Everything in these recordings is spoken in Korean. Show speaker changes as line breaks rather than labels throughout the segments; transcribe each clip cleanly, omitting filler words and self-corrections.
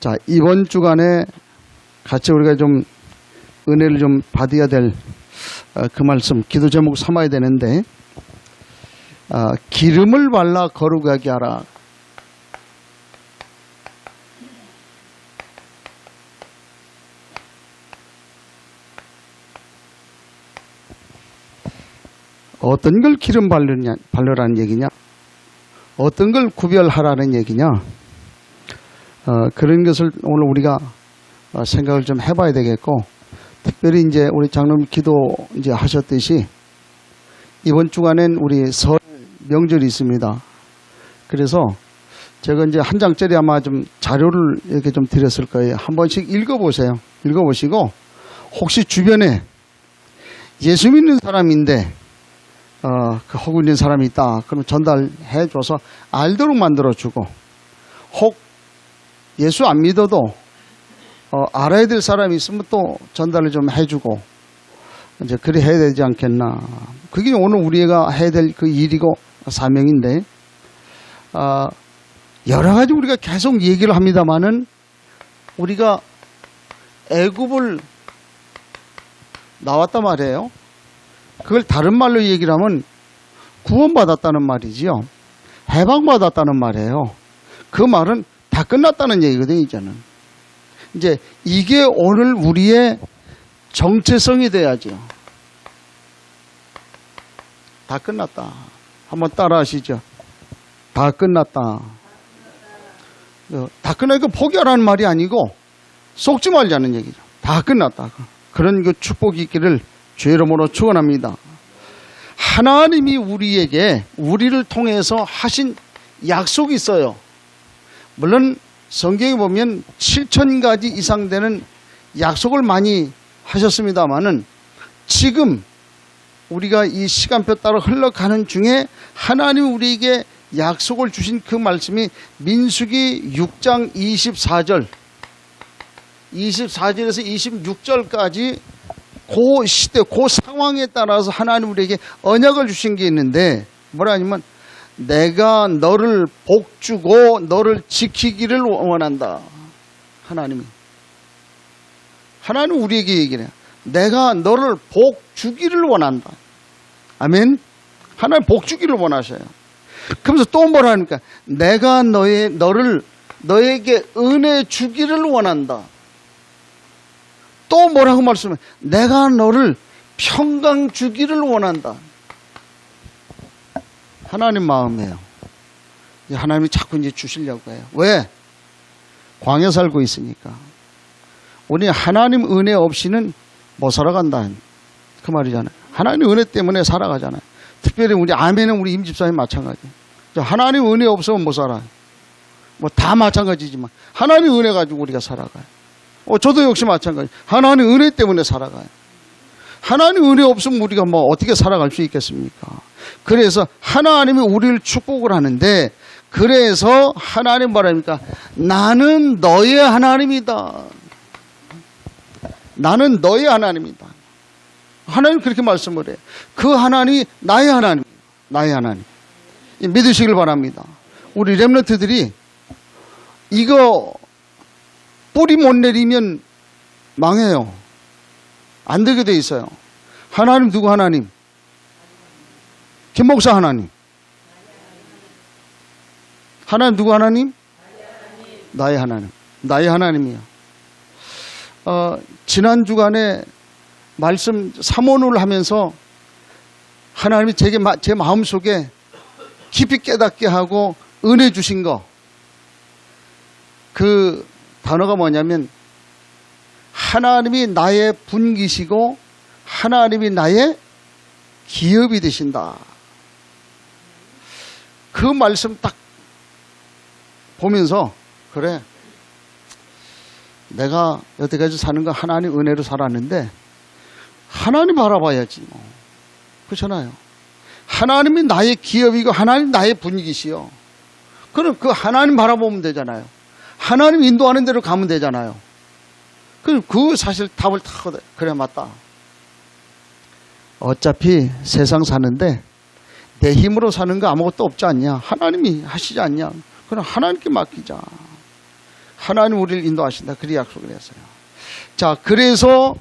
자, 이번 주간에 같이 우리가 좀 은혜를 좀 받아야 될 그 말씀, 기도 제목 삼아야 되는데, 기름을 발라 거룩하게 하라. 어떤 걸 기름 바르라는 얘기냐? 어떤 걸 구별하라는 얘기냐? 그런 것을 오늘 우리가 생각을 좀 해봐야 되겠고, 특별히 이제 우리 장로님 기도 이제 하셨듯이 이번 주간엔 우리 설 명절이 있습니다. 그래서 제가 이제 한 장짜리 아마 좀 자료를 이렇게 좀 드렸을 거예요. 한 번씩 읽어보세요. 읽어보시고 혹시 주변에 예수 믿는 사람인데 그 허구 있는 사람이 있다. 그러면 전달해줘서 알도록 만들어주고, 혹 예수 안 믿어도 알아야 될 사람이 있으면 또 전달을 좀 해주고, 이제 그래 해야 되지 않겠나. 그게 오늘 우리가 해야 될 그 일이고 사명인데, 여러 가지 우리가 계속 얘기를 합니다만은, 우리가 애굽을 나왔단 말이에요. 그걸 다른 말로 얘기를 하면 구원받았다는 말이지요. 해방받았다는 말이에요. 그 말은 다 끝났다는 얘기거든요, 이제는. 이제 이게 오늘 우리의 정체성이 돼야죠. 다 끝났다. 한번 따라 하시죠. 다 끝났다. 다 끝나니까 포기하라는 말이 아니고 속지 말자는 얘기죠. 다 끝났다. 그런 그 축복이 있기를 주의 이름으로 축원합니다. 하나님이 우리를 통해서 하신 약속이 있어요. 물론 성경에 보면 7,000가지 이상 되는 약속을 많이 하셨습니다만은, 지금 우리가 이 시간표 따라 흘러가는 중에 하나님 우리에게 약속을 주신 그 말씀이 민수기 6장 24절 24절에서 26절까지 그 시대, 그 상황에 따라서 하나님 우리에게 언약을 주신 게 있는데, 뭐라 하냐면 내가 너를 복주고 너를 지키기를 원한다. 하나님 우리에게 얘기를 해요. 내가 너를 복주기를 원한다. 아멘. 하나님 복주기를 원하셔요. 그러면서 또 뭐라 합니까? 내가 너에게 은혜 주기를 원한다. 또 뭐라고 말씀해? 내가 너를 평강 주기를 원한다. 하나님 마음이에요. 하나님이 자꾸 이제 주시려고 해요. 왜? 광야 살고 있으니까. 우리 하나님 은혜 없이는 못 살아간다. 그 말이잖아요. 하나님 은혜 때문에 살아가잖아요. 특별히 우리 아멘은 우리 임집사님 마찬가지예요. 하나님 은혜 없으면 못 살아요. 뭐 다 마찬가지지만 하나님 은혜 가지고 우리가 살아가요. 저도 역시 마찬가지. 하나님 은혜 때문에 살아가요. 하나님 은혜 없으면 우리가 뭐 어떻게 살아갈 수 있겠습니까? 그래서 하나님이 우리를 축복을 하는데, 그래서 하나님 뭐랍니까? 나는 너의 하나님이다. 나는 너의 하나님이다. 하나님 그렇게 말씀을 해요. 그 하나님이 나의 하나님, 나의 하나님. 믿으시길 바랍니다. 우리 렘넌트들이 이거 뿌리 못 내리면 망해요. 안 되게 돼 있어요. 하나님 누구 하나님? 김 목사 하나님. 하나님 누구 하나님? 나의 하나님. 나의 하나님이요. 지난 주간에 말씀 사모를 하면서 하나님이 제 마음속에 깊이 깨닫게 하고 은혜 주신 거, 그 단어가 뭐냐면 하나님이 나의 분기시고 하나님이 나의 기업이 되신다. 그 말씀 딱 보면서, 그래, 내가 여태까지 사는 거 하나님 은혜로 살았는데 하나님 바라봐야지 뭐. 그렇잖아요. 하나님이 나의 기업이고 하나님 나의 분위기시요. 그럼 그 하나님 바라보면 되잖아요. 하나님 인도하는 대로 가면 되잖아요. 그럼 그 사실 답을 다 그래 맞다. 어차피 세상 사는데 내 힘으로 사는 거 아무것도 없지 않냐. 하나님이 하시지 않냐. 그럼 하나님께 맡기자. 하나님 우리를 인도하신다. 그리 약속을 했어요. 자, 그래서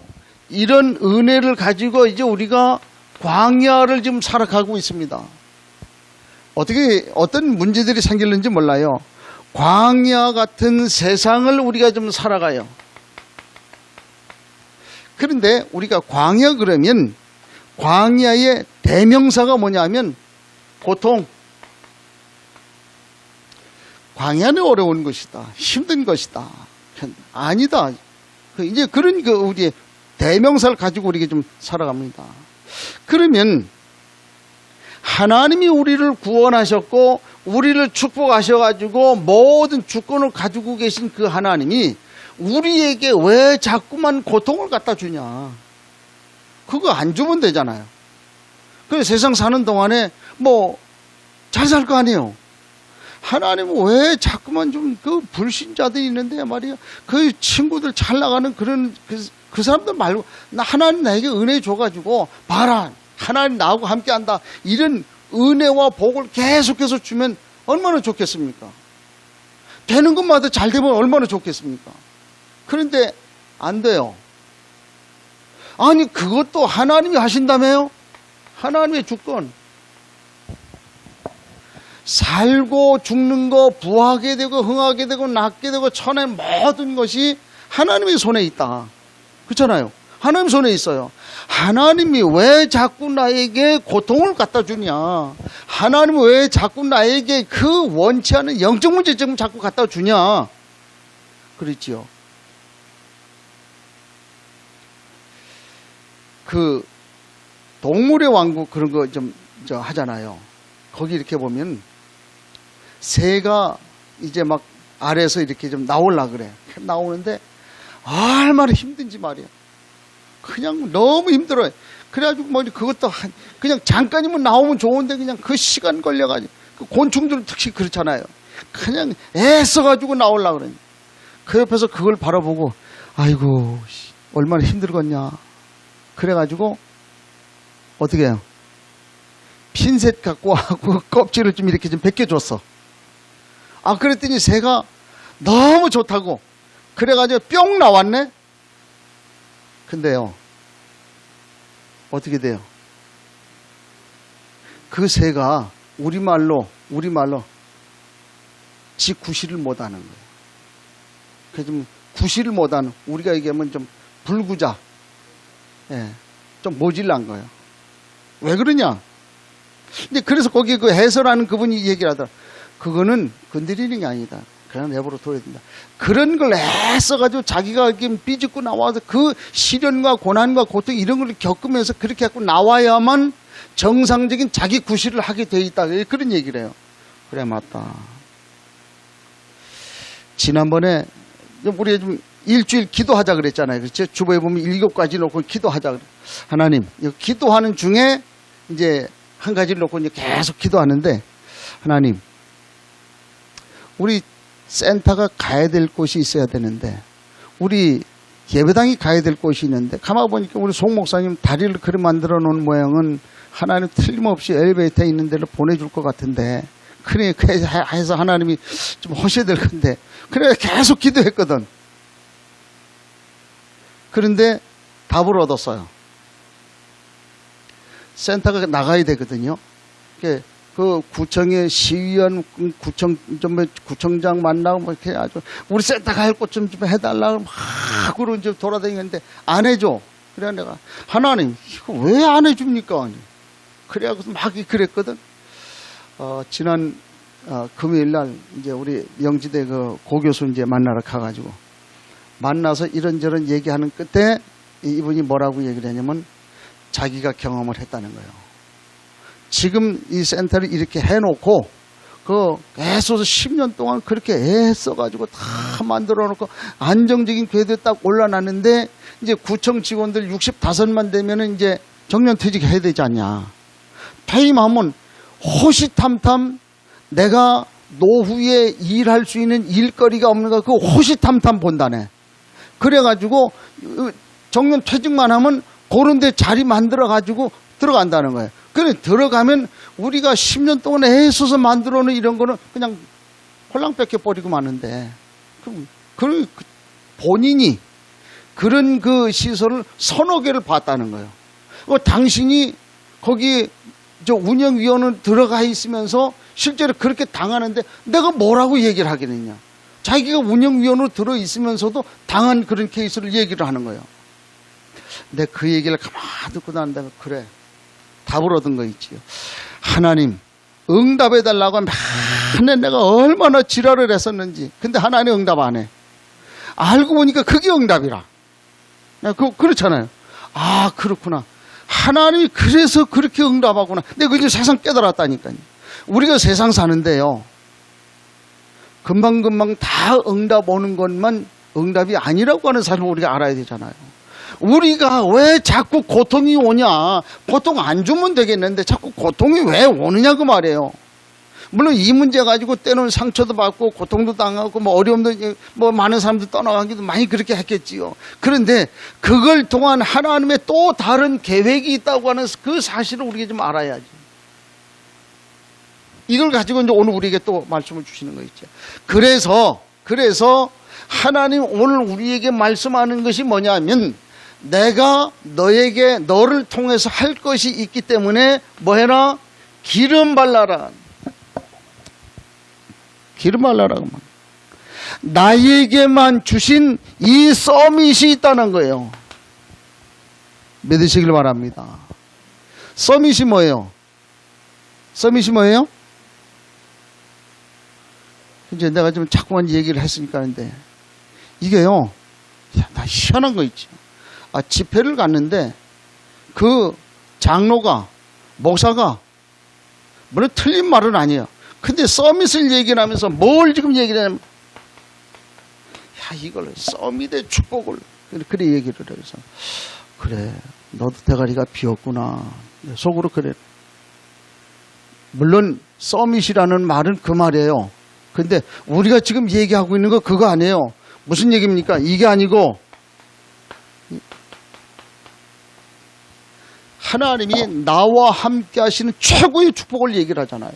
이런 은혜를 가지고 이제 우리가 광야를 지금 살아가고 있습니다. 어떤 문제들이 생길는지 몰라요. 광야 같은 세상을 우리가 좀 살아가요. 그런데 우리가 광야 그러면 광야의 대명사가 뭐냐면 고통. 광야는 어려운 것이다. 힘든 것이다. 아니다. 이제 그런 우리의 대명사를 가지고 우리가 좀 살아갑니다. 그러면 하나님이 우리를 구원하셨고 우리를 축복하셔가지고 모든 주권을 가지고 계신 그 하나님이 우리에게 왜 자꾸만 고통을 갖다 주냐. 그거 안 주면 되잖아요. 그 세상 사는 동안에 뭐 잘 살 거 아니에요. 하나님은 왜 자꾸만 좀 그 불신자들이 있는데 말이야. 그 친구들 잘 나가는 그런 그 사람들 말고 하나님 나에게 은혜 줘가지고 봐라. 하나님 나하고 함께한다. 이런 은혜와 복을 계속해서 주면 얼마나 좋겠습니까? 되는 것마다 잘 되면 얼마나 좋겠습니까? 그런데 안 돼요. 아니 그것도 하나님이 하신다며요? 하나님의 주권. 살고 죽는 거, 부하게 되고 흥하게 되고 낫게 되고 천의 모든 것이 하나님의 손에 있다. 그렇잖아요. 하나님 손에 있어요. 하나님이 왜 자꾸 나에게 고통을 갖다 주냐. 하나님이 왜 자꾸 나에게 그 원치 않은 영적 문제점 자꾸 갖다 주냐. 그렇지요. 그 동물의 왕국 그런 거 좀 하잖아요. 거기 이렇게 보면 새가 이제 막 아래에서 이렇게 좀 나오려고 그래. 나오는데 얼마나 힘든지 말이야. 그냥 너무 힘들어요. 그래가지고 뭐 그것도 그냥 잠깐이면 나오면 좋은데 그냥 그 시간 걸려가지고 그 곤충들은 특히 그렇잖아요. 그냥 애써가지고 나오려고 그래. 그 옆에서 그걸 바라보고 아이고 얼마나 힘들겠냐. 그래가지고 어떻게 해요? 핀셋 갖고 하고 껍질을 좀 이렇게 좀 벗겨줬어. 아 그랬더니 새가 너무 좋다고 그래가지고 뿅 나왔네. 근데요 어떻게 돼요? 그 새가 우리말로 지 구실을 못하는 거예요. 그 좀 구실을 못하는 우리가 얘기하면 좀 불구자, 예, 좀 모질란 거예요. 왜 그러냐? 근데 그래서 거기 그 해설하는 그분이 얘기를 하더라. 그거는 건드리는 게 아니다. 그냥 내버려 둬야 된다. 그런 걸 애써가지고 자기가 이렇게 삐집고 나와서 그 시련과 고난과 고통 이런 걸 겪으면서 그렇게 갖고 나와야만 정상적인 자기 구실을 하게 돼 있다. 그런 얘기를 해요. 그래 맞다. 지난번에 우리 좀 일주일 기도하자 그랬잖아요. 그렇죠? 주보에 보면 7가지 놓고 기도하자 그래. 하나님, 기도하는 중에 이제 한 가지를 놓고 이제 계속 기도하는데 하나님, 우리 센터가 가야 될 곳이 있어야 되는데 우리 예배당이 가야 될 곳이 있는데 가만 보니까 우리 송 목사님 다리를 그렇게 만들어 놓은 모양은 하나님 틀림없이 엘리베이터에 있는 데로 보내줄 것 같은데 그래 해서 하나님이 좀 하셔야 될 건데 그래 계속 기도했거든. 그런데 답을 얻었어요. 센터가 나가야 되거든요. 그 구청의 시의원, 구청장 만나고 뭐 이렇게 아주 우리 센터 갈 곳 좀 해달라고 막 그러고 이제 돌아다니는데 안 해줘. 그래 내가 하나님 이거 왜 안 해줍니까? 그래갖고 막 그랬거든. 지난 금요일 날 이제 우리 명지대 그 고교수 이제 만나러 가가지고 만나서 이런저런 얘기하는 끝에 이분이 뭐라고 얘기를 하냐면 자기가 경험을 했다는 거예요. 지금 이 센터를 이렇게 해놓고 그 애써서 10년 동안 그렇게 애써가지고 다 만들어 놓고 안정적인 궤도에 딱 올라놨는데 이제 구청 직원들 65만 되면은 이제 정년퇴직 해야 되지 않냐. 퇴임하면 호시탐탐 내가 노후에 일할 수 있는 일거리가 없는가 그 호시탐탐 본다네. 그래가지고 정년퇴직만 하면 그런 데 자리 만들어가지고 들어간다는 거예요. 그래 들어가면 우리가 10년 동안 애써서 만들어놓은 이런 거는 그냥 홀랑 뺏겨버리고 마는데 그럼 본인이 그런 그 시설을 서너 개를 봤다는 거예요. 당신이 거기 운영위원으로 들어가 있으면서 실제로 그렇게 당하는데 내가 뭐라고 얘기를 하겠느냐. 자기가 운영위원으로 들어 있으면서도 당한 그런 케이스를 얘기를 하는 거예요. 근데 그 얘기를 가만히 듣고 나는데 그래. 답을 얻은 거 있지요. 하나님 응답해 달라고 맨날 내가 얼마나 지랄을 했었는지. 근데 하나님 응답 안 해. 알고 보니까 그게 응답이라. 그렇잖아요. 아, 그렇구나. 하나님이 그래서 그렇게 응답하구나. 내가 그저 세상 깨달았다니까요. 우리가 세상 사는데요. 금방금방 다 응답 오는 것만 응답이 아니라고 하는 사실을 우리가 알아야 되잖아요. 우리가 왜 자꾸 고통이 오냐. 고통 안 주면 되겠는데 자꾸 고통이 왜 오느냐 그 말이에요. 물론 이 문제 가지고 때로는 상처도 받고 고통도 당하고 어려움도 많은 사람들 떠나가기도 많이 그렇게 했겠지요. 그런데 그걸 통한 하나님의 또 다른 계획이 있다고 하는 그 사실을 우리가 좀 알아야지. 이걸 가지고 이제 오늘 우리에게 또 말씀을 주시는 거 있죠. 그래서 하나님 오늘 우리에게 말씀하는 것이 뭐냐면 내가 너를 통해서 할 것이 있기 때문에 뭐 해라? 기름 발라라. 기름 발라라고. 나에게만 주신 이 서밋이 있다는 거예요. 믿으시길 바랍니다. 서밋이 뭐예요? 서밋이 뭐예요? 이제 내가 좀 자꾸만 얘기를 했으니까 하는데 이게요. 나 희한한 거 있지. 집회를 갔는데 그 장로가 목사가 물론 틀린 말은 아니에요. 근데 서밋을 얘기를 하면서 뭘 지금 얘기를 하냐면 이걸 서밋의 축복을 그래 얘기를 해서 그래 너도 대가리가 비었구나 속으로 그래. 물론 서밋이라는 말은 그 말이에요. 근데 우리가 지금 얘기하고 있는 거 그거 아니에요. 무슨 얘기입니까? 이게 아니고 하나님이 나와 함께 하시는 최고의 축복을 얘기를 하잖아요.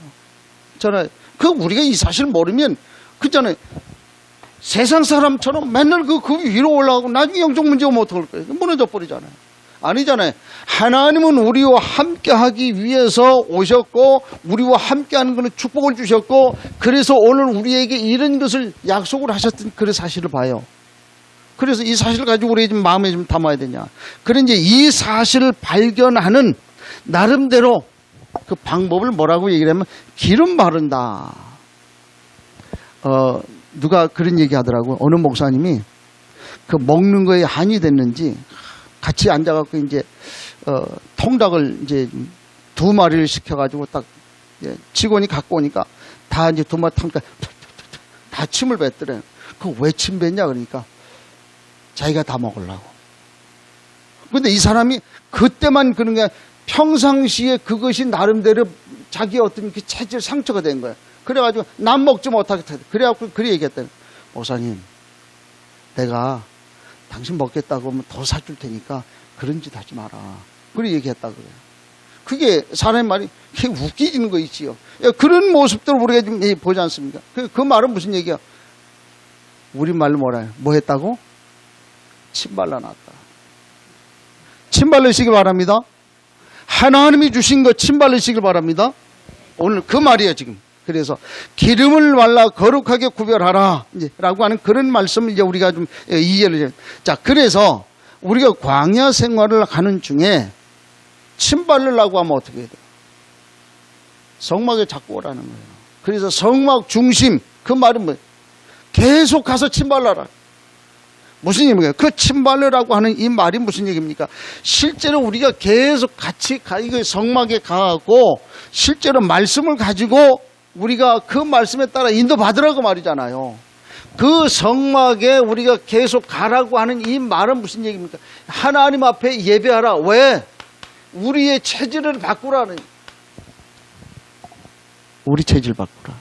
우리가 이 사실을 모르면 그잖아요. 세상 사람처럼 맨날 그 위로 올라가고 나중에 영적 문제 오면 어떡할 거예요? 무너져 버리잖아요. 아니잖아요. 하나님은 우리와 함께 하기 위해서 오셨고 우리와 함께 하는 것은 축복을 주셨고 그래서 오늘 우리에게 이런 것을 약속을 하셨던 그런 사실을 봐요. 그래서 이 사실을 가지고 우리 좀 마음에 좀 담아야 되냐. 그런데 이 사실을 발견하는 나름대로 그 방법을 뭐라고 얘기를 하면 기름 바른다. 누가 그런 얘기 하더라고요. 어느 목사님이 그 먹는 거에 한이 됐는지 같이 앉아갖고 이제 통닭을 이제 2마리를 시켜가지고 딱 직원이 갖고 오니까 다 이제 2마리 통닭 다 침을 뱉더래요. 그 왜 침 뱉냐 그러니까 자기가 다 먹으려고. 근데 이 사람이 그때만 그런 게 평상시에 그것이 나름대로 자기의 어떤 그 체질 상처가 된 거예요. 그래가지고 난 먹지 못하겠다. 그래갖고 그래 얘기했대요. 목사님, 내가 당신 먹겠다고 하면 더 사줄 테니까 그런 짓 하지 마라. 그래 얘기했다 그래요. 그게 사람의 말이 그게 웃기지는 거 있지요. 그런 모습들을 우리가 좀 보지 않습니까? 그 말은 무슨 얘기야? 우리 말로 뭐라 해요? 뭐 했다고? 침 발라놨다. 침 바르시길 바랍니다. 하나님이 주신 거 침 바르시길 바랍니다. 오늘 그 말이에요 지금. 그래서 기름을 발라 거룩하게 구별하라 라고 하는 그런 말씀을 이제 우리가 좀 이해를 해요. 자, 그래서 우리가 광야 생활을 하는 중에 침 바르려고 하면 어떻게 해야 돼요? 성막에 자꾸 오라는 거예요. 그래서 성막 중심, 그 말은 뭐예요? 계속 가서 침 발라라. 무슨 얘기입니까? 그 침 바르라고 하는 이 말이 무슨 얘기입니까? 실제로 우리가 계속 같이 성막에 가고 실제로 말씀을 가지고 우리가 그 말씀에 따라 인도받으라고 말이잖아요. 그 성막에 우리가 계속 가라고 하는 이 말은 무슨 얘기입니까? 하나님 앞에 예배하라. 왜? 우리의 체질을 바꾸라는. 우리 체질 바꾸라.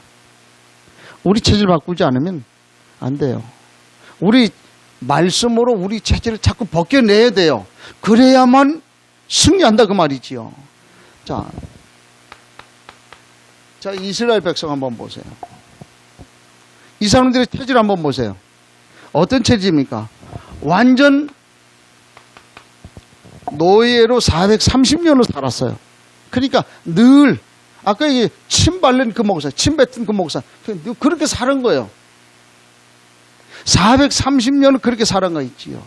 우리 체질 바꾸지 않으면 안 돼요. 우리 말씀으로 우리 체질을 자꾸 벗겨내야 돼요. 그래야만 승리한다 그 말이지요. 자, 이스라엘 백성 한번 보세요. 이 사람들의 체질 한번 보세요. 어떤 체질입니까? 완전 노예로 430년을 살았어요. 그러니까 늘 아까 이게 침 바른 그 목사, 침 뱉은 그 목사 그렇게 사는 거예요. 430년을 그렇게 살은 거 있지요.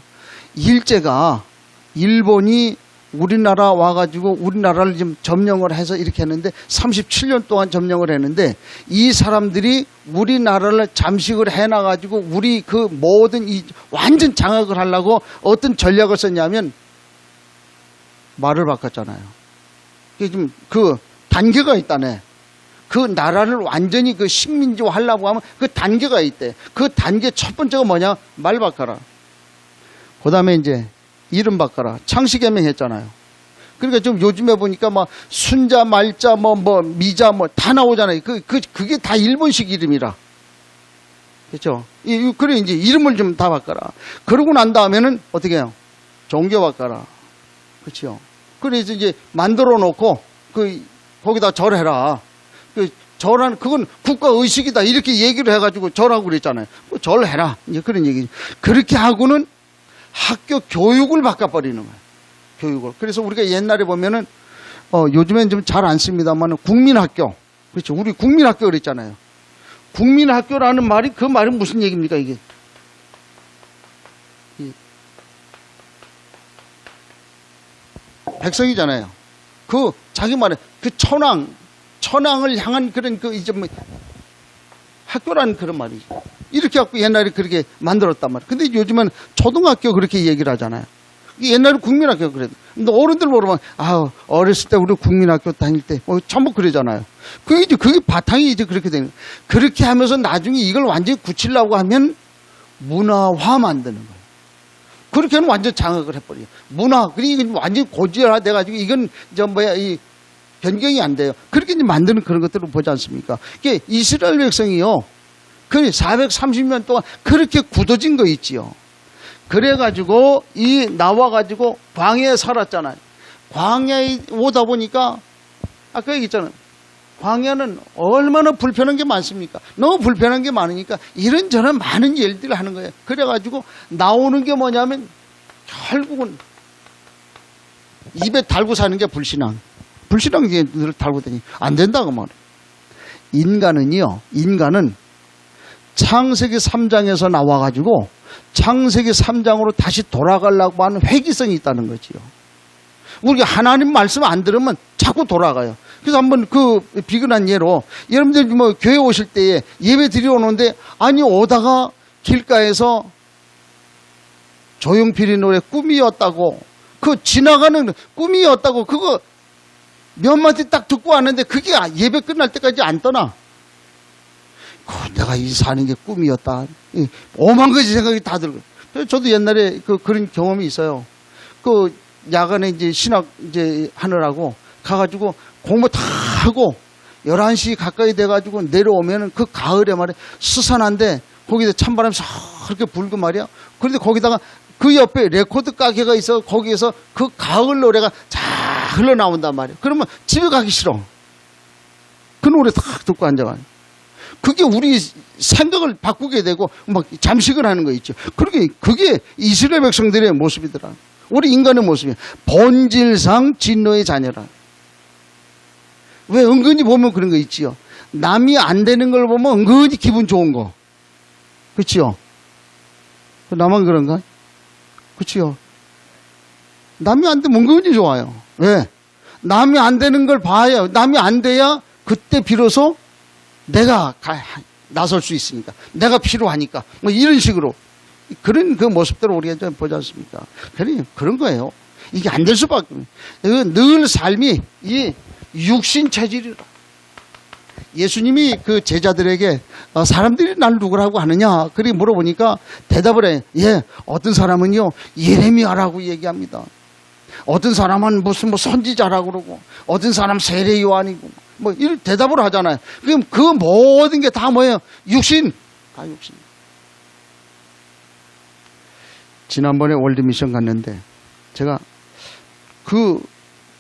일제가 일본이 우리나라 와가지고 우리나라를 지금 점령을 해서 이렇게 했는데 37년 동안 점령을 했는데 이 사람들이 우리나라를 잠식을 해놔가지고 우리 그 모든 이 완전 장악을 하려고 어떤 전략을 썼냐면 말을 바꿨잖아요. 지금 그 단계가 있다네. 그 나라를 완전히 그 식민지화 하려고 하면 그 단계가 있대. 그 단계 첫 번째가 뭐냐? 말 바꿔라. 그 다음에 이제 이름 바꿔라. 창씨개명 했잖아요. 그러니까 좀 요즘에 보니까 막 순자, 말자, 미자 다 나오잖아요. 그게 다 일본식 이름이라. 그렇죠? 그래 이제 이름을 좀 다 바꿔라. 그러고 난 다음에는 어떻게 해요? 종교 바꿔라. 그렇죠? 그래서 이제 만들어 놓고 거기다 절해라. 절하는 그건 국가 의식이다 이렇게 얘기를 해가지고 절하고 그랬잖아요. 절해라 이제 그런 얘기. 그렇게 하고는 학교 교육을 바꿔버리는 거예요. 교육을. 그래서 우리가 옛날에 보면은 요즘엔 좀 잘 안 씁니다만 국민학교. 그렇죠. 우리 국민학교 그랬잖아요. 국민학교라는 말이 그 말이 무슨 얘기입니까 이게? 백성이잖아요. 그 자기 말에 그 천황을 향한 그런 이제 학교라는 그런 말이죠. 이렇게 갖고 옛날에 그렇게 만들었단 말이에요. 근데 요즘은 초등학교 그렇게 얘기를 하잖아요. 옛날에 국민학교 그래도. 근데 어른들 모르면 어렸을 때 우리 국민학교 다닐 때 전부 그러잖아요. 그게 바탕이 이제 그렇게 되는 거예요. 그렇게 하면서 나중에 이걸 완전히 굳히려고 하면 문화화 만드는 거예요. 그렇게 하면 완전 장악을 해버려요. 그러니까 완전히 고질화돼가지고 이건 이 변경이 안 돼요. 그렇게 이제 만드는 그런 것들을 보지 않습니까? 이게 이스라엘 백성이요. 그 430년 동안 그렇게 굳어진 거 있지요. 그래가지고 나와가지고 광야에 살았잖아요. 광야에 오다 보니까 아까 얘기했잖아요. 광야는 얼마나 불편한 게 많습니까? 너무 불편한 게 많으니까 이런저런 많은 일들을 하는 거예요. 그래가지고 나오는 게 뭐냐면 결국은 입에 달고 사는 게 불신앙. 불신앙에 늘 달고 다니 안 된다고 말해요. 인간은 창세기 3장에서 나와가지고 창세기 3장으로 다시 돌아가려고 하는 회귀성이 있다는 거지요. 우리가 하나님 말씀 안 들으면 자꾸 돌아가요. 그래서 한번 비근한 예로 여러분들 교회 오실 때에 예배 드리러 오는데 오다가 길가에서 조용필이 노래 꿈이었다고 지나가는 꿈이었다고 그거 몇 마디 딱 듣고 왔는데 그게 예배 끝날 때까지 안 떠나. 내가 이 사는 게 꿈이었다. 오만 가지 생각이 다 들고. 저도 옛날에 그런 경험이 있어요. 야간에 이제 신학 하느라고 가가지고 공부 다 하고 11시 가까이 돼가지고 내려오면은 그 가을에 말이야 스산한데 거기다 찬바람이 그렇게 불고 말이야. 그런데 거기다가 그 옆에 레코드 가게가 있어 거기에서 그 가을 노래가 잘 흘러나온단 말이야. 그러면 집에 가기 싫어. 그 노래 딱 듣고 앉아가지고. 그게 우리 생각을 바꾸게 되고 막 잠식을 하는 거 있죠. 그게 이스라엘 백성들의 모습이더라. 우리 인간의 모습이야. 본질상 진노의 자녀라. 왜 은근히 보면 그런 거 있지요. 남이 안 되는 걸 보면 은근히 기분 좋은 거. 그렇지요? 나만 그런가? 그렇지요? 남이 안 되면 은근히 좋아요. 왜? 남이 안 되는 걸 봐야 남이 안 돼야 그때 비로소 내가 나설 수 있으니까 내가 필요하니까 이런 식으로 그런 그 모습들을 우리가 좀 보지 않습니까? 그런 거예요. 이게 안 될 수밖에 없어요. 늘 삶이 이 육신 체질이라. 예수님이 그 제자들에게 사람들이 날 누구라고 하느냐 그렇게 물어보니까 대답을 해. 어떤 사람은요 예레미야라고 얘기합니다. 어떤 사람은 무슨 선지자라고 그러고 어떤 사람 세례 요한이고 이런 대답을 하잖아요. 그럼 그 모든 게 다 뭐예요? 육신. 다 육신. 지난번에 월드미션 갔는데 제가 그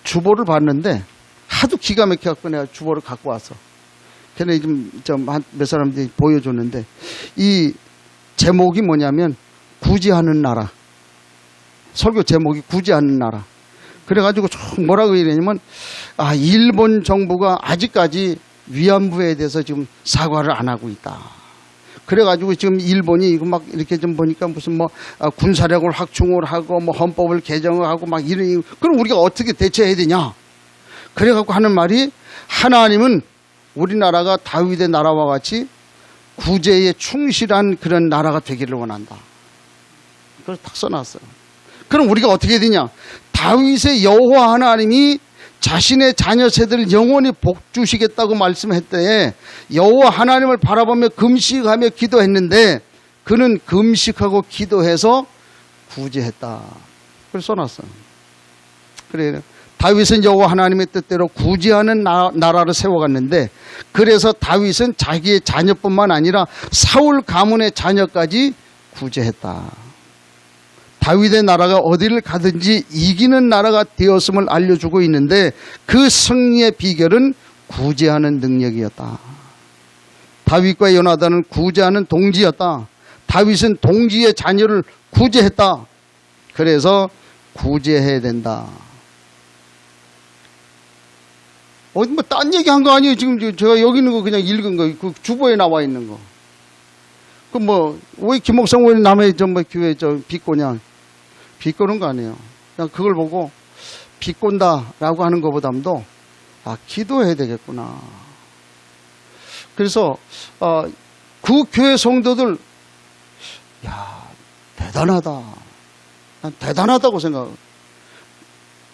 주보를 봤는데 하도 기가 막혀갖고 내가 주보를 갖고 와서 걔네 좀 몇 사람들이 보여줬는데 이 제목이 뭐냐면 구제하는 나라. 설교 제목이 구제하는 나라. 그래가지고 뭐라고 이러냐면 일본 정부가 아직까지 위안부에 대해서 지금 사과를 안 하고 있다. 그래가지고 지금 일본이 이거 막 이렇게 좀 보니까 무슨 군사력을 확충을 하고 헌법을 개정을 하고 막 이런, 그럼 우리가 어떻게 대처해야 되냐? 그래갖고 하는 말이, 하나님은 우리나라가 다윗의 나라와 같이 구제에 충실한 그런 나라가 되기를 원한다. 그걸 딱 써놨어요. 그럼 우리가 어떻게 해야 되냐? 다윗의 여호와 하나님이 자신의 자녀 세대를 영원히 복 주시겠다고 말씀했대. 여호와 하나님을 바라보며 금식하며 기도했는데 그는 금식하고 기도해서 구제했다. 그걸 써놨어요. 그래, 다윗은 여호와 하나님의 뜻대로 구제하는 나라를 세워갔는데, 그래서 다윗은 자기의 자녀뿐만 아니라 사울 가문의 자녀까지 구제했다. 다윗의 나라가 어디를 가든지 이기는 나라가 되었음을 알려주고 있는데, 그 승리의 비결은 구제하는 능력이었다. 다윗과 요나단은 구제하는 동지였다. 다윗은 동지의 자녀를 구제했다. 그래서 구제해야 된다. 어디 딴 얘기 한 거 아니에요? 지금 제가 여기 있는 거 그냥 읽은 거, 그 주보에 나와 있는 거. 왜 김목성 왜 남의 교회 비꼬냐? 비꼬는 거 아니에요. 그냥 그걸 보고 비꼰다라고 하는 것보다도 기도해야 되겠구나. 그래서 그 교회 성도들, 대단하다. 난 대단하다고 생각해요.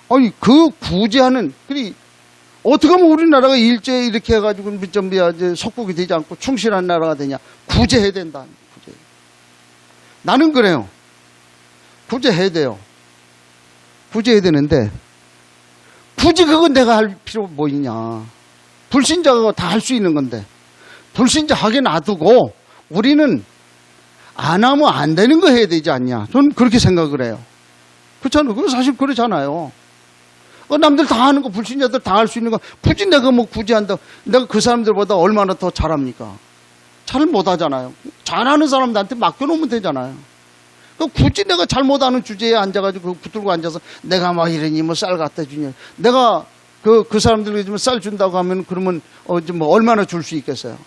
아니, 그 구제하는, 어떻게 하면 우리나라가 일제 이렇게 해가지고 이제 속국이 되지 않고 충실한 나라가 되냐? 구제해야 된다. 구제. 나는 그래요. 구제해야 돼요. 구제해야 되는데, 굳이 그건 내가 할 필요 뭐 있냐? 불신자가 다 할 수 있는 건데, 불신자 하게 놔두고 우리는 안 하면 안 되는 거 해야 되지 않냐? 저는 그렇게 생각을 해요. 그렇잖아요. 그건 사실 그렇잖아요. 남들 다 하는 거, 불신자들 다 할 수 있는 거, 굳이 내가 굳이 한다. 내가 그 사람들보다 얼마나 더 잘합니까? 잘 못하잖아요. 잘하는 사람들한테 맡겨놓으면 되잖아요. 굳이 내가 잘 못하는 주제에 앉아가지고 붙들고 앉아서 내가 이러니 쌀 갖다 주냐. 내가 그 사람들에게 쌀 준다고 하면 그러면 얼마나 줄 수 있겠어요?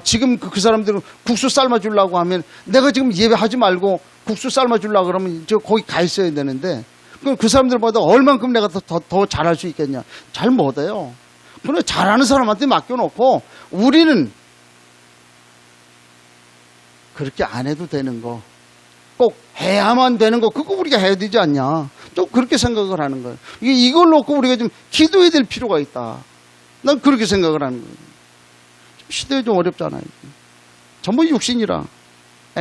지금 그 사람들은 국수 삶아 주려고 하면 내가 지금 예배하지 말고 국수 삶아 주려고 그러면 거기 가 있어야 되는데, 그 사람들보다 얼만큼 내가 더 잘할 수 있겠냐? 잘 못해요. 그러나 잘하는 사람한테 맡겨놓고 우리는 그렇게 안 해도 되는 거, 꼭 해야만 되는 거, 그거 우리가 해야 되지 않냐? 좀 그렇게 생각을 하는 거예요. 이걸 놓고 우리가 좀 기도해야 될 필요가 있다. 난 그렇게 생각을 하는 거예요. 시대에 좀 어렵잖아요. 전부 육신이라.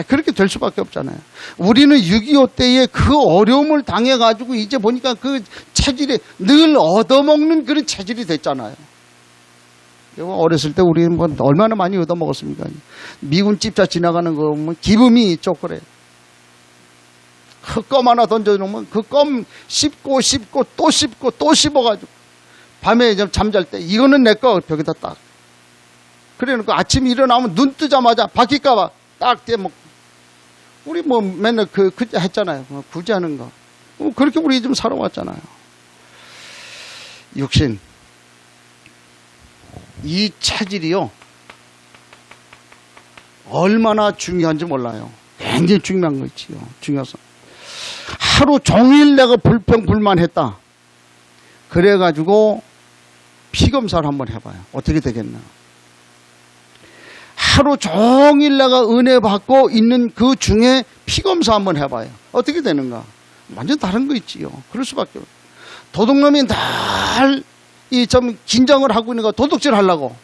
그렇게 될 수밖에 없잖아요. 우리는 6.25 때에 그 어려움을 당해가지고 이제 보니까 그 체질이 늘 얻어먹는 그런 체질이 됐잖아요. 어렸을 때 우리는 얼마나 많이 얻어먹었습니까? 미군 집차 지나가는 거 보면 기분이 쪼그래. 그 껌 하나 던져놓으면 그 껌 씹고 또 씹고 또 씹어가지고 밤에 잠잘 때 이거는 내 거 벽에다 딱. 그래놓고 아침 일어나면 눈 뜨자마자 바뀔까봐 딱 떼먹고. 우리 맨날 그 했잖아요. 굳이 하는 거. 그렇게 우리 좀 살아왔잖아요. 육신. 이 체질이요. 얼마나 중요한지 몰라요. 굉장히 중요한 거 있지요. 중요해서. 하루 종일 내가 불평불만했다. 그래가지고 피검사를 한번 해봐요. 어떻게 되겠나. 하루 종일 내가 은혜 받고 있는 그 중에 피검사 한번 해봐요. 어떻게 되는가. 완전 다른 거 있지요. 그럴 수밖에 없어요. 도둑놈이 날 좀 긴장을 하고 있는 거 도둑질 하려고.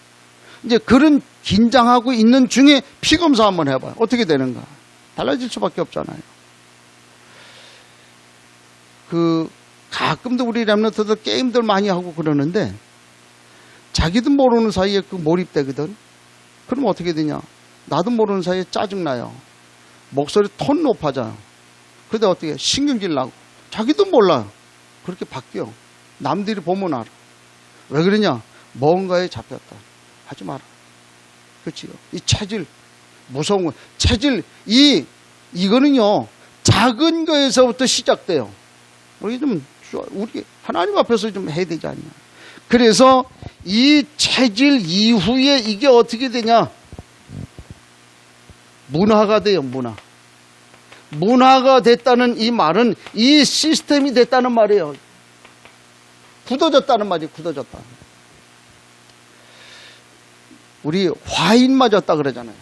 이제 그런 긴장하고 있는 중에 피검사 한번 해봐요. 어떻게 되는가. 달라질 수밖에 없잖아요. 가끔도 우리 랩런트들 게임들 많이 하고 그러는데 자기도 모르는 사이에 몰입되거든. 그럼 어떻게 되냐. 나도 모르는 사이에 짜증나요. 목소리 톤 높아져요. 근데 어떻게 신경질 나고 자기도 몰라요. 그렇게 바뀌어. 남들이 보면 알아. 왜 그러냐. 뭔가에 잡혔다. 하지 마라. 그렇지요. 이 체질. 무서운 거. 체질, 이거는요, 작은 거에서부터 시작돼요. 우리 하나님 앞에서 좀 해야 되지 않냐. 그래서 이 체질 이후에 이게 어떻게 되냐? 문화가 돼요, 문화. 문화가 됐다는 이 말은 이 시스템이 됐다는 말이에요. 굳어졌다는 말이에요, 굳어졌다. 우리 화인 맞았다 그러잖아요.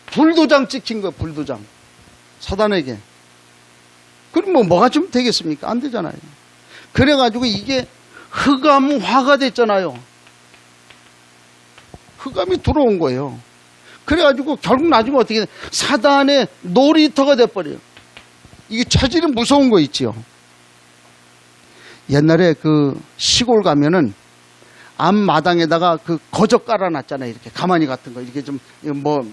불도장 찍힌 거예요, 불도장. 사단에게. 그럼 뭐가 좀 되겠습니까? 안 되잖아요. 그래가지고 이게 흑암화가 됐잖아요. 흑암이 들어온 거예요. 그래가지고 결국 나중에 어떻게 돼? 사단의 놀이터가 돼버려요. 이게 체질은 무서운 거 있지요. 옛날에 그 시골 가면은 앞마당에다가 그 거적 깔아놨잖아요. 이렇게 가마니 같은 거 이렇게 좀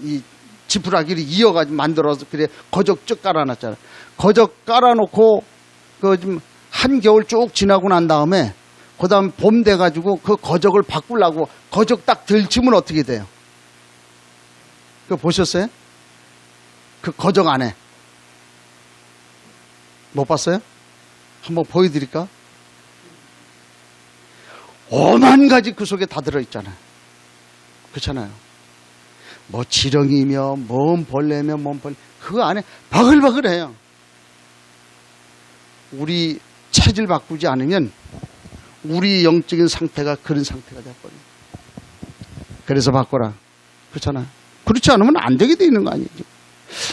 이 지푸라기를 이어가지고 만들어서 그래 거적 쭉 깔아놨잖아요. 거적 깔아놓고 그 좀 한겨울 쭉 지나고 난 다음에 그 다음 봄 돼가지고 그 거적을 바꾸려고 거적 딱 들치면 어떻게 돼요? 그거 보셨어요? 그 거적 안에 못 봤어요? 한번 보여드릴까? 오만 가지 그 속에 다 들어있잖아요. 그렇잖아요. 뭐 지렁이며 뭔 벌레며 뭔 벌레 그 안에 바글바글해요. 우리 체질 바꾸지 않으면 우리 영적인 상태가 그런 상태가 돼버려요. 그래서 바꿔라. 그렇잖아요. 그렇지 않으면 안 되게 돼 있는 거 아니에요.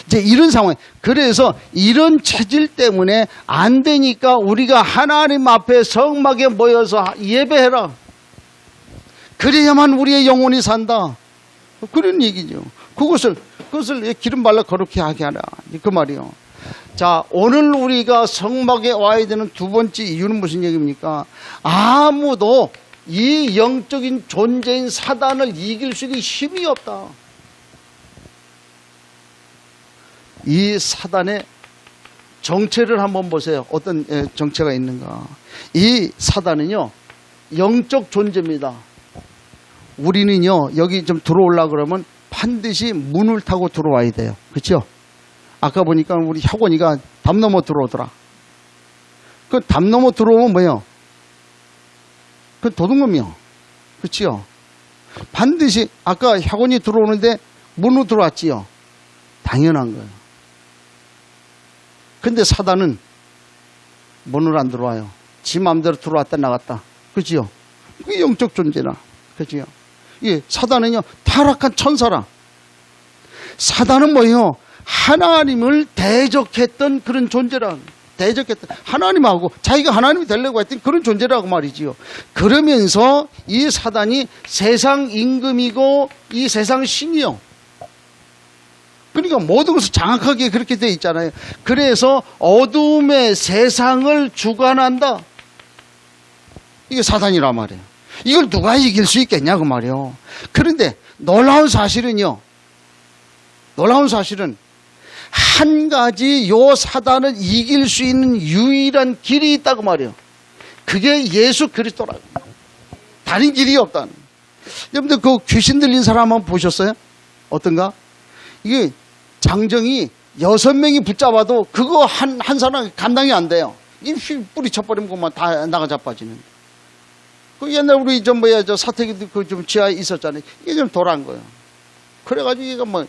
이제 이런 상황. 그래서 이런 체질 때문에 안 되니까 우리가 하나님 앞에 성막에 모여서 예배해라. 그래야만 우리의 영혼이 산다. 그런 얘기죠. 그것을 기름 발라 거룩히 하게 하라. 그 말이요. 자, 오늘 우리가 성막에 와야 되는 두 번째 이유는 무슨 얘기입니까? 아무도 이 영적인 존재인 사단을 이길 수 있는 힘이 없다. 이 사단의 정체를 한번 보세요. 어떤 정체가 있는가. 이 사단은요, 영적 존재입니다. 우리는요, 여기 좀 들어오려고 그러면 반드시 문을 타고 들어와야 돼요. 그렇죠? 아까 보니까 우리 혁원이가 담 넘어 들어오더라. 그 담 넘어 들어오면 뭐예요? 그 도둑놈이요. 그렇지요? 반드시 아까 혁원이 들어오는데 문으로 들어왔지요. 당연한 거예요. 근데 사단은 문으로 안 들어와요. 지 마음대로 들어왔다 나갔다. 그렇지요? 그게 영적 존재나. 그렇지요? 예, 사단은요, 타락한 천사라. 사단은 뭐예요? 하나님을 대적했던 그런 존재라. 대적했던, 하나님하고 자기가 하나님이 되려고 했던 그런 존재라고 말이지요. 그러면서 이 사단이 세상 임금이고 이 세상 신이요. 그러니까 모든 것을 장악하게 그렇게 되어 있잖아요. 그래서 어둠의 세상을 주관한다. 이게 사단이란 말이에요. 이걸 누가 이길 수 있겠냐 그 말이에요. 그런데 놀라운 사실은 한 가지 요 사단을 이길 수 있는 유일한 길이 있다고 말이에요. 그게 예수 그리스도라고. 다른 길이 없다는. 여러분들 그 귀신 들린 사람 한번 보셨어요? 어떤가? 이게 장정이 6명이 붙잡아도 그거 한 사람 감당이 안 돼요. 이 뿌리 쳐버리면 그만 다 나가 자빠지는. 그 옛날 우리 저 사택이 그 좀 지하에 있었잖아요. 이게 좀 돌아간 거예요. 그래가지고 이게 뭐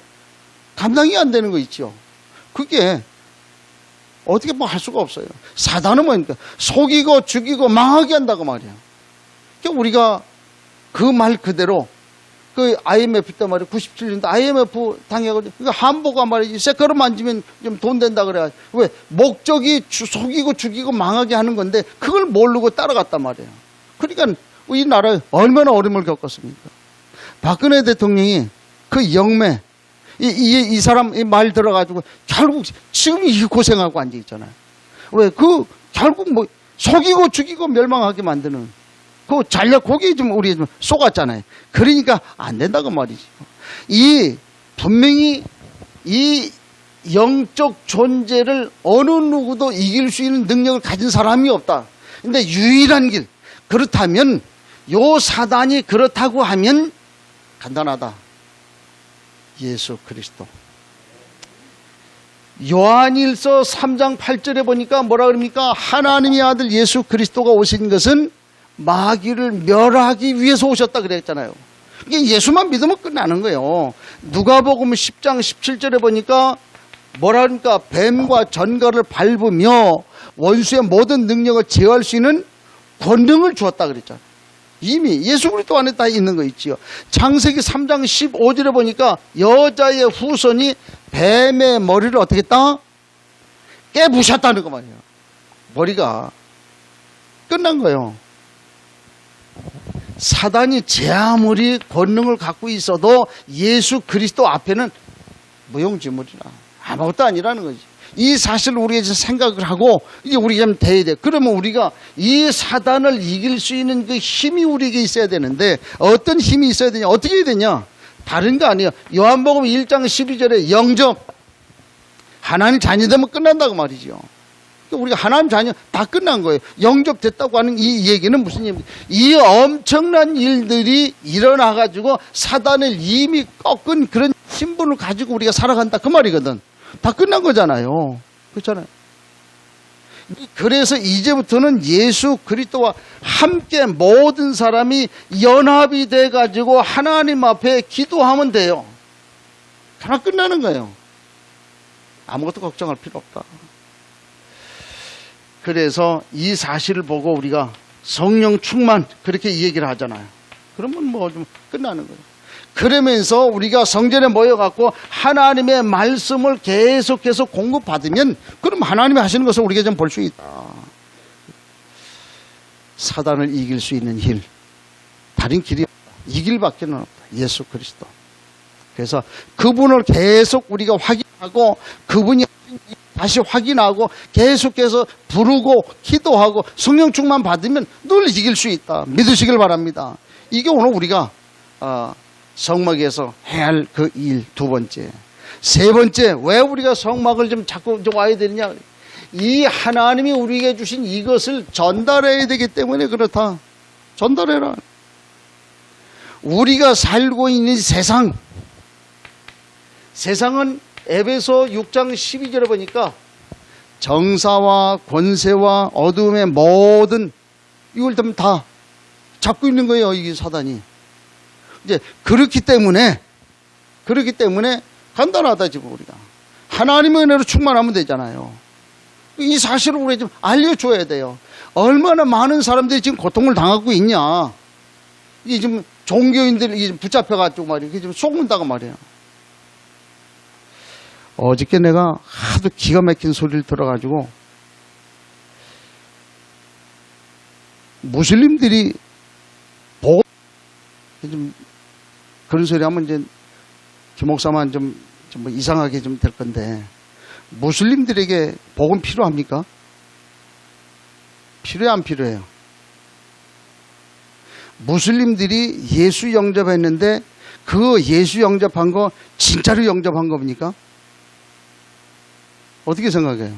감당이 안 되는 거 있죠. 그게 어떻게 뭐 할 수가 없어요. 사단은 뭐니까 속이고 죽이고 망하게 한다고 말이에요. 그러니까 우리가 그 말 그대로 그 IMF 때 말이에요. 97년도 IMF 당해가지고 그 한보가 말이지 새걸음 만지면 좀 돈 된다 그래. 왜? 목적이 속이고 죽이고 망하게 하는 건데 그걸 모르고 따라갔단 말이에요. 그러니까 이 나라에 얼마나 어려움을 겪었습니까? 박근혜 대통령이 그 영매 이 사람 이 말 들어가지고 결국 지금 이 고생하고 앉아 있잖아요. 왜? 그 결국 뭐 속이고 죽이고 멸망하게 만드는 그 전략 거기에 좀 우리 좀 쏘갔잖아요. 그러니까 안 된다고 말이죠. 분명히 이 영적 존재를 어느 누구도 이길 수 있는 능력을 가진 사람이 없다. 근데 유일한 길, 그렇다면 요 사단이 그렇다고 하면 간단하다. 예수 그리스도. 요한일서 3장 8절에 보니까 뭐라 그럽니까? 하나님의 아들 예수 그리스도가 오신 것은 마귀를 멸하기 위해서 오셨다 그랬잖아요. 이게 예수만 믿으면 끝나는 거예요. 누가복음 10장 17절에 보니까 뭐라 그러니까 뱀과 전갈을 밟으며 원수의 모든 능력을 제어할 수 있는 권능을 주었다 그랬잖아요. 이미 예수 그리스도 안에 다 있는 거 있지요. 창세기 3장 15절에 보니까 여자의 후손이 뱀의 머리를 어떻게 했다? 깨부셨다는 거 말이에요. 머리가 끝난 거예요. 사단이 제 아무리 권능을 갖고 있어도 예수 그리스도 앞에는 무용지물이라 아무것도 아니라는 거지. 이 사실을 우리가 이제 생각을 하고 이제 우리가 좀 돼야 돼. 그러면 우리가 이 사단을 이길 수 있는 그 힘이 우리에게 있어야 되는데 어떤 힘이 있어야 되냐? 어떻게 해야 되냐? 다른 거 아니에요. 요한복음 1장 12절에 영접. 하나님 자녀 되면 끝난다고 말이죠. 우리가 하나님 자녀 다 끝난 거예요. 영접됐다고 하는 이 얘기는 무슨 얘기입니까? 이 엄청난 일들이 일어나가지고 사단을 이미 꺾은 그런 신분을 가지고 우리가 살아간다 그 말이거든. 다 끝난 거잖아요. 그렇잖아요. 그래서 이제부터는 예수 그리스도와 함께 모든 사람이 연합이 돼가지고 하나님 앞에 기도하면 돼요. 그만 끝나는 거예요. 아무것도 걱정할 필요 없다. 그래서 이 사실을 보고 우리가 성령 충만 그렇게 얘기를 하잖아요. 그러면 뭐 좀 끝나는 거예요. 그러면서 우리가 성전에 모여갖고 하나님의 말씀을 계속해서 공급받으면 그럼 하나님이 하시는 것을 우리가 좀 볼 수 있다. 사단을 이길 수 있는 길, 다른 길이 없다. 이 길밖에 없다. 예수 그리스도. 그래서 그분을 계속 우리가 확인하고 그분이 다시 확인하고 계속해서 부르고 기도하고 성령 충만 받으면 늘 이길 수 있다. 믿으시길 바랍니다. 이게 오늘 우리가 성막에서 해야 할 그 일 두 번째. 세 번째, 왜 우리가 성막을 좀 자꾸 좀 와야 되느냐? 이 하나님이 우리에게 주신 이것을 전달해야 되기 때문에 그렇다. 전달해라. 우리가 살고 있는 세상은 에베소 6장 12절에 보니까 정사와 권세와 어둠의 모든 이걸 다 잡고 있는 거예요. 이게 사단이. 이제 그렇기 때문에 간단하다 지금 우리가 하나님의 은혜로 충만하면 되잖아요. 이 사실을 우리가 좀 알려줘야 돼요. 얼마나 많은 사람들이 지금 고통을 당하고 있냐. 이게 지금 종교인들이 붙잡혀가지고 말이에요. 이게 지금 속는다고 말이에요. 어저께 내가 하도 기가 막힌 소리를 들어가지고 무슬림들이 보고 좀 그런 소리 하면 이제 김목사만 좀 뭐 이상하게 좀 될 건데 무슬림들에게 복음 필요합니까? 필요해 안 필요해요? 무슬림들이 예수 영접했는데 그 예수 영접한 거 진짜로 영접한 겁니까? 어떻게 생각해요?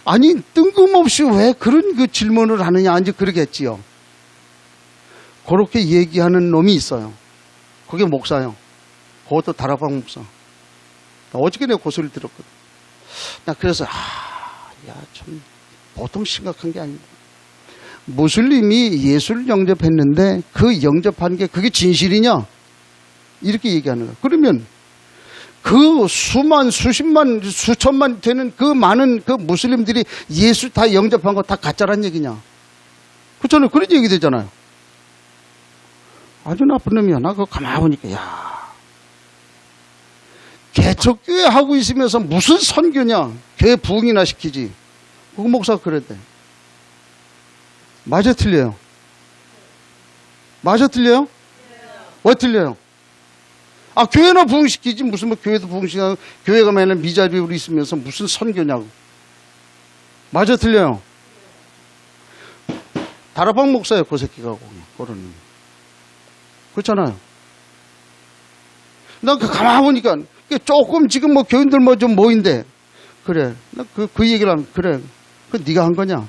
아니 뜬금없이 왜 그런 그 질문을 하느냐 이제 그러겠지요. 그렇게 얘기하는 놈이 있어요. 그게 목사요. 그것도 다락방 목사. 어저께 내가 그 소리를 들었거든. 나 그래서 참 보통 심각한 게 아니다. 무슬림이 예수를 영접했는데 그 영접한 게 그게 진실이냐? 이렇게 얘기하는 거야. 그러면 그 수만, 수십만, 수천만 되는 그 많은 그 무슬림들이 예수 다 영접한 거 다 가짜란 얘기냐? 그렇잖아요. 그런 얘기 되잖아요. 아주 나쁜 놈이야. 나 그거 가만히 보니까, 개척교회 하고 있으면서 무슨 선교냐? 교회 부흥이나 시키지. 그거 목사가 그랬대. 맞아, 틀려요? 맞아, 틀려요? 왜 틀려요? 교회나 부흥시키지 무슨 뭐 교회도 부흥시키고 교회가 맨날 미자리로 있으면서 무슨 선교냐고. 맞아 틀려요? 다락방 목사예요. 그 새끼가 그러는. 그렇잖아요. 난 가만히 보니까 조금 지금 뭐 교인들 뭐 좀 모인데 그래. 나 그 얘기를 하면 그래. 그 네가 한 거냐?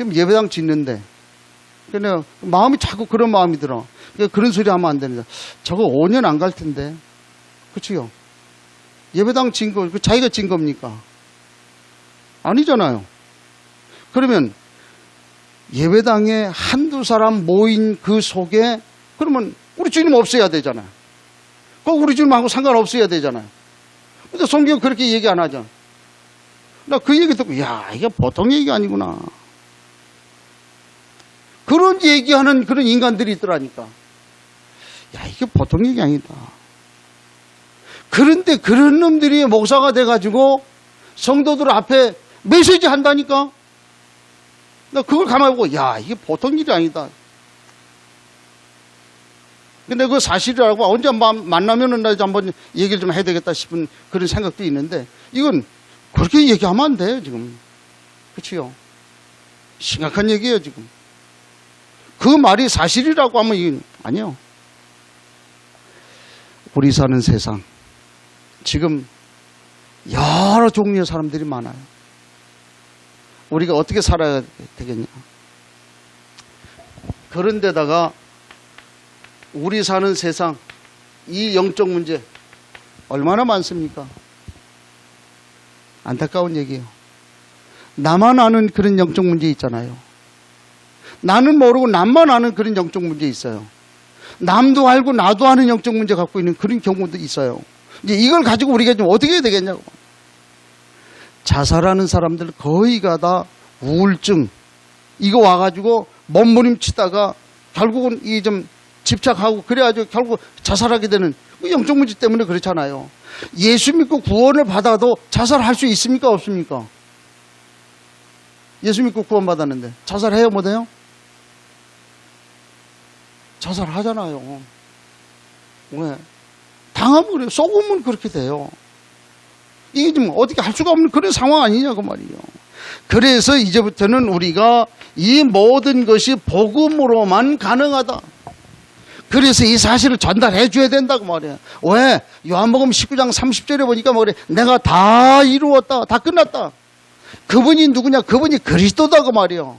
지금 예배당 짓는데 그냥 마음이 자꾸 그런 마음이 들어. 그러니까 그런 소리 하면 안 됩니다. 저거 5년 안 갈 텐데. 그치요? 예배당 진 거, 자기가 진 겁니까? 아니잖아요. 그러면 예배당에 한두 사람 모인 그 속에 그러면 우리 주님 없어야 되잖아요. 꼭 우리 주님하고 상관없어야 되잖아요. 근데 성경은 그렇게 얘기 안 하잖아. 나 그 얘기 듣고, 야, 이게 보통 얘기가 아니구나. 그런 얘기하는 그런 인간들이 있더라니까. 야, 이게 보통 얘기 아니다. 그런데 그런 놈들이 목사가 돼가지고 성도들 앞에 메시지 한다니까? 나 그걸 가만히 보고, 야, 이게 보통 일이 아니다. 근데 그 사실이라고 언제 만나면은 나 한번 얘기를 좀 해야 되겠다 싶은 그런 생각도 있는데, 이건 그렇게 얘기하면 안 돼요, 지금. 그치요? 심각한 얘기예요, 지금. 그 말이 사실이라고 하면 이건 아니요. 우리 사는 세상, 지금 여러 종류의 사람들이 많아요. 우리가 어떻게 살아야 되겠냐. 그런데다가 우리 사는 세상, 이 영적 문제 얼마나 많습니까? 안타까운 얘기예요. 나만 아는 그런 영적 문제 있잖아요. 나는 모르고 남만 아는 그런 영적 문제 있어요. 남도 알고 나도 아는 영적 문제 갖고 있는 그런 경우도 있어요. 이제 이걸 가지고 우리가 좀 어떻게 해야 되겠냐고. 자살하는 사람들 거의가 다 우울증 이거 와가지고 몸부림치다가 결국은 이 좀 집착하고 그래가지고 결국 자살하게 되는 영적 문제 때문에 그렇잖아요. 예수 믿고 구원을 받아도 자살할 수 있습니까? 없습니까? 예수 믿고 구원 받았는데 자살해요? 못해요? 자살하잖아요. 왜? 당하면 그래요. 속으면 그렇게 돼요. 이게 좀 어떻게 할 수가 없는 그런 상황 아니냐고 말이에요. 그래서 이제부터는 우리가 이 모든 것이 복음으로만 가능하다. 그래서 이 사실을 전달해 줘야 된다고 말이에요. 왜? 요한복음 19장 30절에 보니까 뭐래? 내가 다 이루었다. 다 끝났다. 그분이 누구냐? 그분이 그리스도다고 말이에요.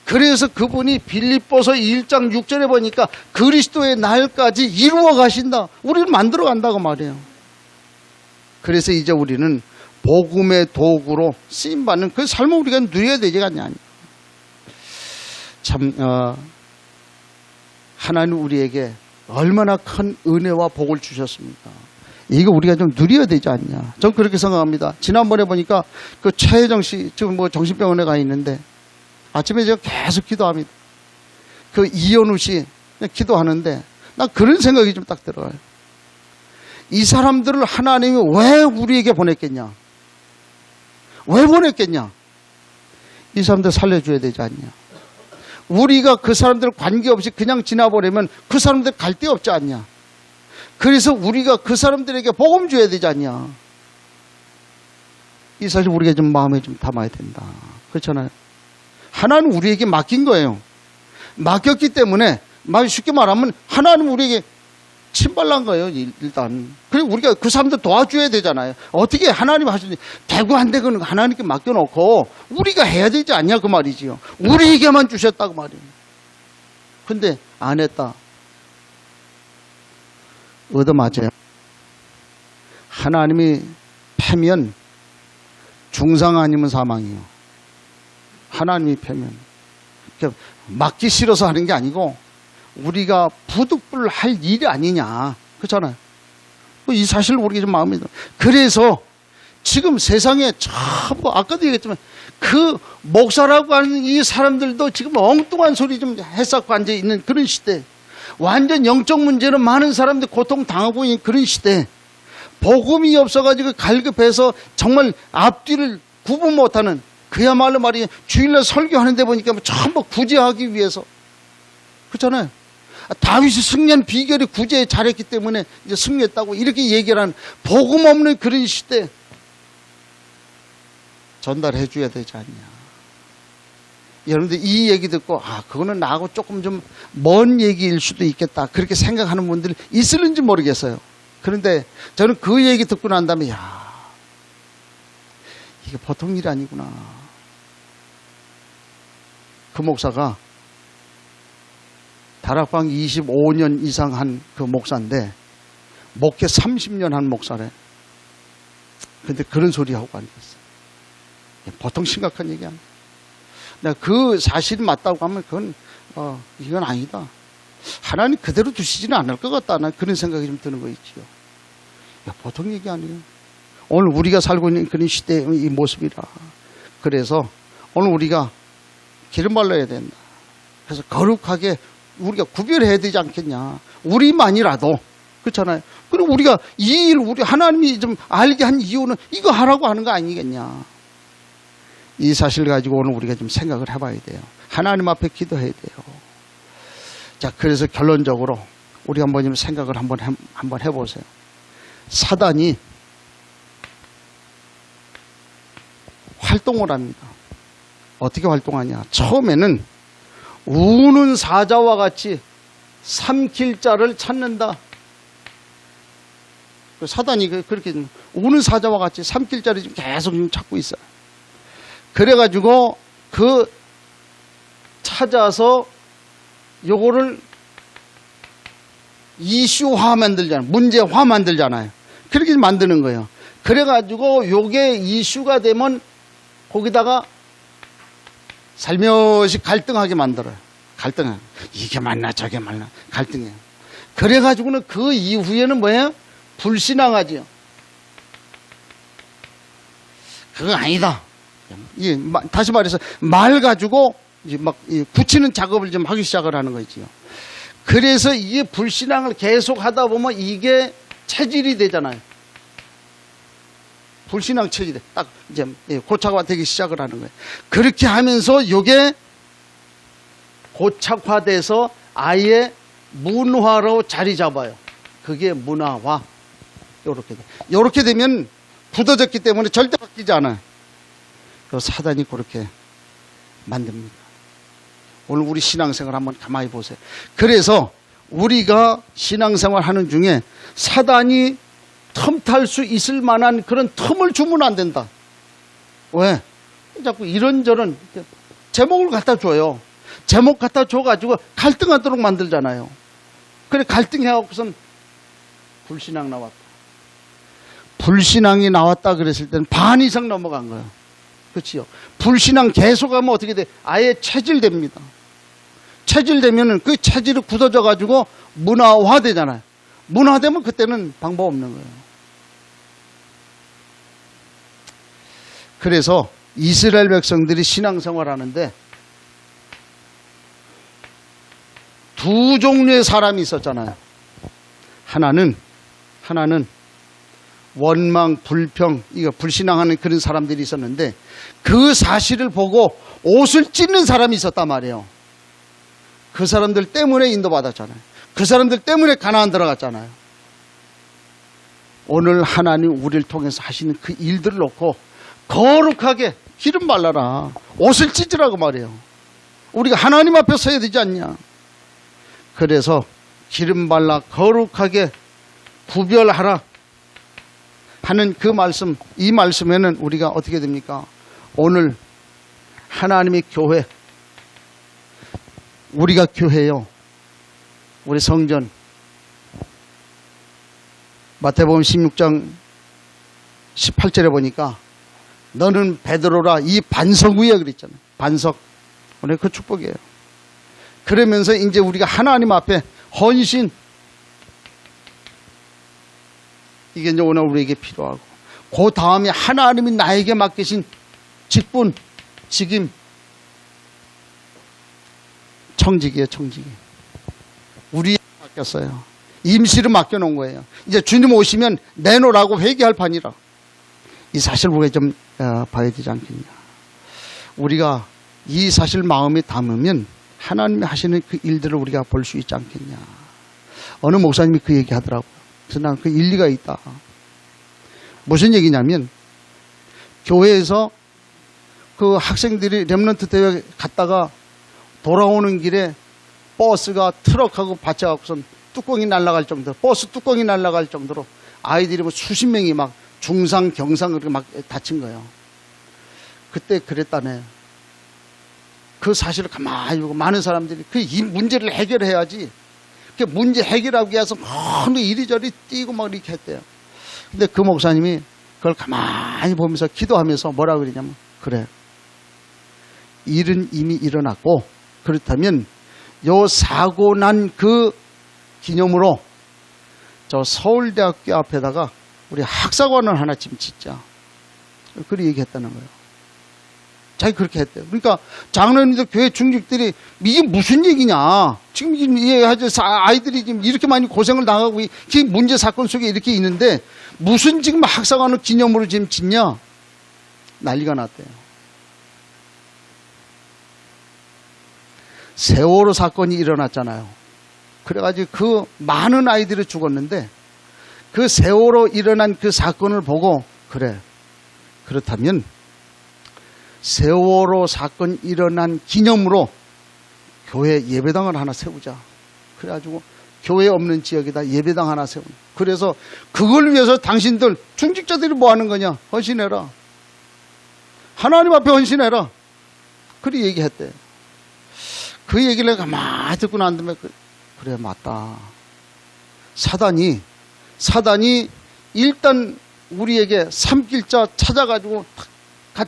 그래서 그분이 빌립보서 1장 6절에 보니까 그리스도의 날까지 이루어 가신다. 우리를 만들어 간다고 말이에요. 그래서 이제 우리는 복음의 도구로 쓰임받는 그 삶을 우리가 누려야 되지 않냐. 참 하나님 우리에게 얼마나 큰 은혜와 복을 주셨습니까? 이거 우리가 좀 누려야 되지 않냐. 전 그렇게 생각합니다. 지난번에 보니까 그 최혜정 씨 지금 뭐 정신병원에 가 있는데 아침에 제가 계속 기도합니다. 그 이현우 씨 기도하는데 나 그런 생각이 좀 딱 들어요. 이 사람들을 하나님이 왜 우리에게 보냈겠냐? 왜 보냈겠냐? 이 사람들 살려줘야 되지 않냐? 우리가 그 사람들 관계없이 그냥 지나버리면 그 사람들 갈 데 없지 않냐? 그래서 우리가 그 사람들에게 복음 줘야 되지 않냐? 이 사실 우리가 좀 마음에 좀 담아야 된다. 그렇잖아요. 하나님 우리에게 맡긴 거예요. 맡겼기 때문에 쉽게 말하면 하나님 우리에게 침발난 거예요. 일단. 그리고 우리가 그 사람들 도와줘야 되잖아요. 어떻게 하나님 하시는지 대구 한 대는 하나님께 맡겨놓고 우리가 해야 되지 않냐 그 말이지요. 우리에게만 주셨다고 말이에요. 근데 안 했다. 얻어맞아요. 하나님이 패면 중상 아니면 사망이에요. 하나님이 패면. 막기 싫어서 하는 게 아니고 우리가 부득불할 일이 아니냐. 그렇잖아요. 이 사실을 우리가 좀 마음에 들어요. 그래서 지금 세상에 전부 아까도 얘기했지만 그 목사라고 하는 이 사람들도 지금 엉뚱한 소리 좀 해석하고 앉아있는 그런 시대. 완전 영적 문제로 많은 사람들이 고통당하고 있는 그런 시대. 복음이 없어가지고 갈급해서 정말 앞뒤를 구분 못하는 그야말로 말이에요. 주일날 설교하는데 보니까 전부 구제하기 위해서. 그렇잖아요. 다윗이 승리한 비결이 구제에 잘했기 때문에 이제 승리했다고 이렇게 얘기를 하는 복음 없는 그런 시대 전달해 줘야 되지 않냐. 여러분들 이 얘기 듣고 그거는 나하고 조금 좀 먼 얘기일 수도 있겠다 그렇게 생각하는 분들이 있을는지 모르겠어요. 그런데 저는 그 얘기 듣고 난 다음에 이게 보통 일이 아니구나. 그 목사가 다락방 25년 이상 한 그 목사인데 목회 30년 한 목사래. 근데 그런 소리 하고 앉았어. 보통 심각한 얘기 아니야. 내가 그 사실이 맞다고 하면 그건 이건 아니다. 하나님 그대로 두시지는 않을 것 같다. 난 그런 생각이 좀 드는 거 있지요. 보통 얘기 아니에요. 오늘 우리가 살고 있는 그런 시대의 이 모습이라. 그래서 오늘 우리가 기름 발라야 된다. 그래서 거룩하게 우리가 구별해야 되지 않겠냐. 우리만이라도. 그렇잖아요. 그럼 우리가 이 일, 우리 하나님이 좀 알게 한 이유는 이거 하라고 하는 거 아니겠냐. 이 사실 가지고 오늘 우리가 좀 생각을 해봐야 돼요. 하나님 앞에 기도해야 돼요. 자, 그래서 결론적으로 우리 한번 좀 생각을 한번 해보세요. 사단이 활동을 합니다. 어떻게 활동하냐. 처음에는 우는 사자와 같이 삼킬 자를 찾는다. 사단이 그렇게 우는 사자와 같이 삼킬 자를 지금 계속 찾고 있어요. 그래가지고 그 찾아서 요거를 이슈화 만들잖아요. 문제화 만들잖아요. 그렇게 만드는 거예요. 그래가지고 요게 이슈가 되면 거기다가 살며시 갈등하게 만들어요. 갈등해. 이게 맞나 저게 맞나 갈등해요. 그래가지고는 그 이후에는 뭐예요? 불신앙하지요. 그거 아니다. 다시 말해서 말 가지고 이제 막 굳히는 작업을 좀 하기 시작을 하는 거지요. 그래서 이게 불신앙을 계속 하다 보면 이게 체질이 되잖아요. 불신앙 체질이 딱 이제 고착화 되기 시작을 하는 거예요. 그렇게 하면서 이게 고착화돼서 아예 문화로 자리 잡아요. 그게 문화화. 요렇게 되면 굳어졌기 때문에 절대 바뀌지 않아요. 사단이 그렇게 만듭니다. 오늘 우리 신앙생활 한번 가만히 보세요. 그래서 우리가 신앙생활 하는 중에 사단이 틈탈 수 있을 만한 그런 틈을 주면 안 된다. 왜? 자꾸 이런저런 제목을 갖다 줘요. 제목 갖다 줘가지고 갈등하도록 만들잖아요. 그래 갈등해갖고선 불신앙 나왔다. 불신앙이 나왔다 그랬을 때는 반 이상 넘어간 거예요. 그렇지요. 불신앙 계속하면 어떻게 돼? 아예 체질됩니다. 체질되면은 그 체질이 굳어져 가지고 문화화 되잖아요. 문화되면 그때는 방법 없는 거예요. 그래서 이스라엘 백성들이 신앙생활 하는데 두 종류의 사람이 있었잖아요. 하나는 원망, 불평, 이거 불신앙하는 그런 사람들이 있었는데 그 사실을 보고 옷을 찢는 사람이 있었단 말이에요. 그 사람들 때문에 인도받았잖아요. 그 사람들 때문에 가나안 들어갔잖아요. 오늘 하나님 우리를 통해서 하시는 그 일들을 놓고 거룩하게 기름 발라라. 옷을 찢으라고 말해요. 우리가 하나님 앞에 서야 되지 않냐. 그래서 기름 발라 거룩하게 구별하라 하는 그 말씀, 이 말씀에는 우리가 어떻게 됩니까? 오늘 하나님의 교회, 우리가 교회요. 우리 성전, 마태복음 16장 18절에 보니까 너는 베드로라 이 반석 위에 그랬잖아요. 반석. 오늘 그 축복이에요. 그러면서 이제 우리가 하나님 앞에 헌신, 이게 이제 오늘 우리에게 필요하고, 그 다음에 하나님이 나에게 맡기신 직분, 직임, 청직이에요, 청직이. 우리에게 맡겼어요. 임시로 맡겨놓은 거예요. 이제 주님 오시면 내놓으라고 회개할 판이라. 이 사실 우리가 좀 봐야 되지 않겠냐. 우리가 이 사실 마음에 담으면 하나님이 하시는 그 일들을 우리가 볼 수 있지 않겠냐. 어느 목사님이 그 얘기 하더라고요. 그래서 난 그 일리가 있다. 무슨 얘기냐면 교회에서 그 학생들이 렘넌트 대회 갔다가 돌아오는 길에 버스가 트럭하고 받쳐갖고선 뚜껑이 날아갈 정도로, 버스 뚜껑이 날아갈 정도로 아이들이 뭐 수십 명이 막 중상, 경상 그렇게 막 다친 거예요. 그때 그랬다네. 그 사실을 가만히 보고 많은 사람들이 이 문제를 해결해야지. 그 문제 해결하기 위해서 너무 이리저리 뛰고 막 이렇게 했대요. 근데 그 목사님이 그걸 가만히 보면서 기도하면서 뭐라고 그러냐면, 그래, 일은 이미 일어났고, 그렇다면 요 사고 난 그 기념으로 저 서울대학교 앞에다가 우리 학사관을 하나 지금 짓자. 그렇게 얘기했다는 거예요. 자기 그렇게 했대요. 그러니까 장로님들 교회 중직들이 이게 무슨 얘기냐. 지금 아이들이 지금 이렇게 많이 고생을 당하고 이 문제 사건 속에 이렇게 있는데 무슨 지금 학사관을 기념으로 지금 짓냐. 난리가 났대요. 세월호 사건이 일어났잖아요. 그래가지고 그 많은 아이들이 죽었는데 그 세월호 일어난 그 사건을 보고, 그래, 그렇다면 세월호 사건 일어난 기념으로 교회 예배당을 하나 세우자. 그래가지고 교회 없는 지역에다 예배당 하나 세우자. 그래서 그걸 위해서 당신들 중직자들이 뭐 하는 거냐. 헌신해라. 하나님 앞에 헌신해라. 그렇게 얘기했대요. 그 얘기를 가만히 듣고 난 다음에 그래, 맞다. 사단이 일단 우리에게 삼킬자 찾아가지고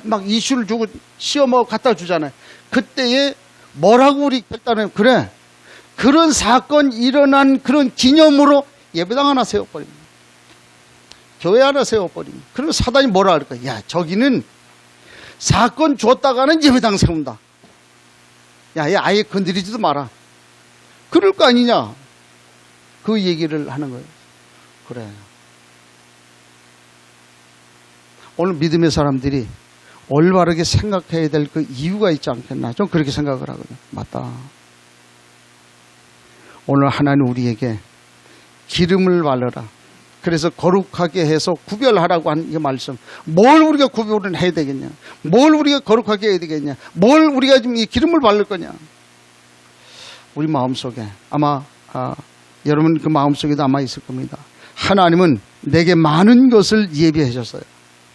막 이슈를 주고 시험하고 갖다 주잖아요. 그때에 뭐라고 우리 했다는, 그래, 그런 사건 일어난 그런 기념으로 예배당 하나 세워버립니다. 교회 하나 세워버립니다. 그러면 사단이 뭐라 그럴까? 야, 저기는 사건 줬다가는 예배당 세운다. 야, 얘 아예 건드리지도 마라. 그럴 거 아니냐. 그 얘기를 하는 거예요. 그래. 오늘 믿음의 사람들이 올바르게 생각해야 될 그 이유가 있지 않겠나. 좀 그렇게 생각을 하거든요. 맞다. 오늘 하나님 우리에게 기름을 바르라. 그래서 거룩하게 해서 구별하라고 한 이 말씀. 뭘 우리가 구별을 해야 되겠냐. 뭘 우리가 거룩하게 해야 되겠냐. 뭘 우리가 지금 이 기름을 바를 거냐. 우리 마음속에 아마 여러분 그 마음속에도 아마 있을 겁니다. 하나님은 내게 많은 것을 예비해 줬어요.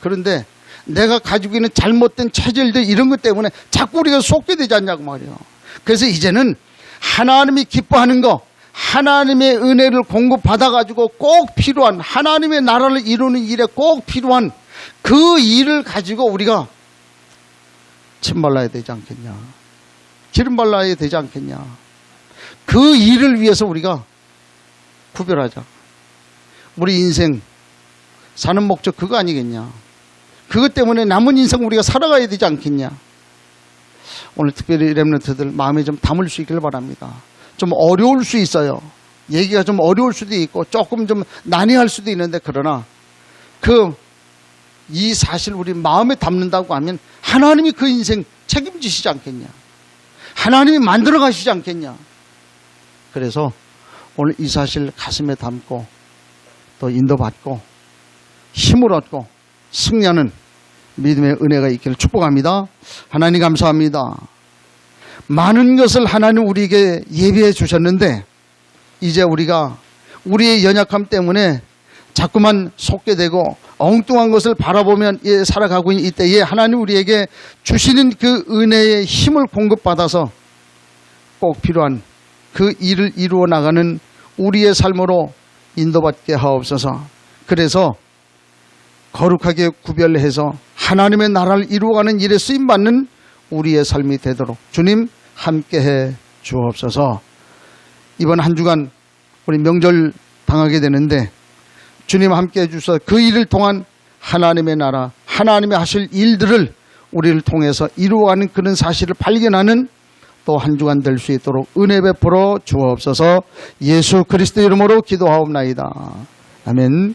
그런데 내가 가지고 있는 잘못된 체질들 이런 것 때문에 자꾸 우리가 속게 되지 않냐고 말이에요. 그래서 이제는 하나님이 기뻐하는 거, 하나님의 은혜를 공급받아가지고 꼭 필요한 하나님의 나라를 이루는 일에 꼭 필요한 그 일을 가지고 우리가 침 발라야 되지 않겠냐. 기름 발라야 되지 않겠냐. 그 일을 위해서 우리가 구별하자. 우리 인생 사는 목적 그거 아니겠냐. 그것 때문에 남은 인생 우리가 살아가야 되지 않겠냐. 오늘 특별히 렘넌트들 마음에 좀 담을 수 있길 바랍니다. 좀 어려울 수 있어요. 얘기가 좀 어려울 수도 있고 조금 좀 난해할 수도 있는데, 그러나 이 사실 우리 마음에 담는다고 하면 하나님이 그 인생 책임지시지 않겠냐. 하나님이 만들어 가시지 않겠냐. 그래서 오늘 이 사실 가슴에 담고 또 인도받고 힘을 얻고 승리하는 믿음의 은혜가 있기를 축복합니다. 하나님 감사합니다. 많은 것을 하나님 우리에게 예비해 주셨는데 이제 우리가 우리의 연약함 때문에 자꾸만 속게 되고 엉뚱한 것을 바라보면 살아가고 있는 이때에 하나님 우리에게 주시는 그 은혜의 힘을 공급받아서 꼭 필요한 그 일을 이루어 나가는 우리의 삶으로 인도받게 하옵소서. 그래서 거룩하게 구별해서 하나님의 나라를 이루어가는 일에 쓰임받는 우리의 삶이 되도록 주님 함께해 주옵소서. 이번 한 주간 우리 명절 당하게 되는데 주님 함께해 주셔서 그 일을 통한 하나님의 나라, 하나님이 하실 일들을 우리를 통해서 이루어가는 그런 사실을 발견하는 또 한 주간 될 수 있도록 은혜 베풀어 주옵소서. 예수 그리스도 이름으로 기도하옵나이다. 아멘.